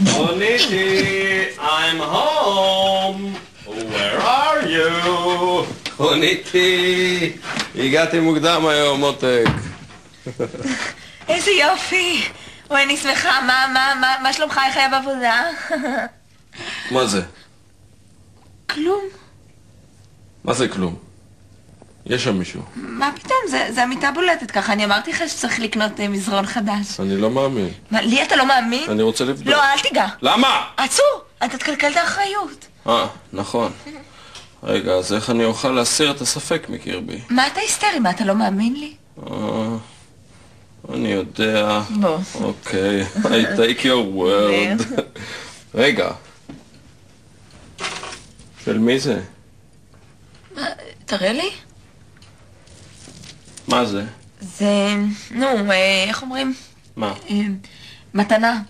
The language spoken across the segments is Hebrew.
Konnichi, I'm home. Where are you? קוניטי, הגעתי מוקדם היום, מותק. איזה יופי. אוי, אני שמחה. מה שלומך? איך היה בעבודה? מה זה? כלום. מה זה כלום? יש שם מישהו. מה פתאום? זה המיטה בולטת ככה. אני אמרתי לך שצריך לקנות מזרון חדש. אני לא מאמין. מה, לי אתה לא מאמין? אני רוצה לבדוק. לא, אל תיגע. למה? עצור! אתה תקלקל את האחריות. נכון. רגע, אז איך אני אוכל להסיר את הספק מקרבי? מה אתה היסטרי? מה, אתה לא מאמין לי? אני יודע. בוא. אוקיי, I take your word. רגע. של מי זה? תראה לי. מה זה? זה... נו, איך אומרים? מה? מתנה.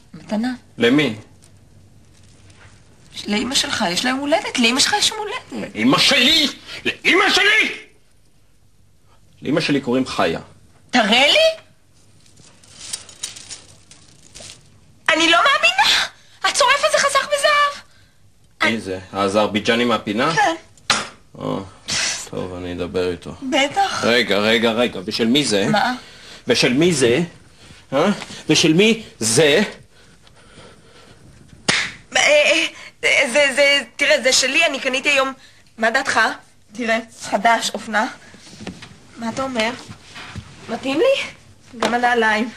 למי? לאמא שלך, יש לה יום הולדת. לאמא שלך יש יום הולדת. אמא שלי! לאמא שלי! לאמא שלי קוראים חיה. תראה לי? אני לא מאמינה! הצורף הזה חסך בזהב! מי זה? האזרבייג'ני מהפינה? כן. טוב, אני אדבר איתו. בטח. רגע, ושל מי זה? מה? ושל מי זה? ושל מי זה? תראה, זה שלי, אני קניתי היום... מה דעתך? תראה, חדש, אופנה. מה אתה אומר? מתאים לי? גם הנעליים.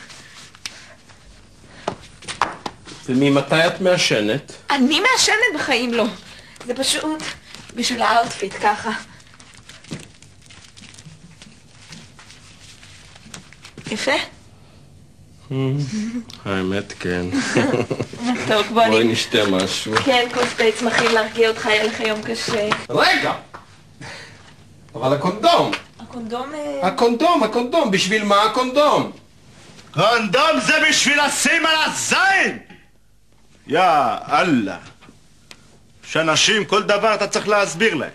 וממתי את מעשנת? אני מעשנת בחיים לא. זה פשוט בשביל האוטפיט ככה. יפה? האמת כן. טוב, בואי נשתה משהו. כן, כוס תה צמחים להרגיע אותך, היה לך יום קשה. רגע! אבל הקונדום! הקונדום! בשביל מה הקונדום? קונדום זה בשביל לשים על הזין! יא אללה. שאנשים כל דבר אתה צריך להסביר להם.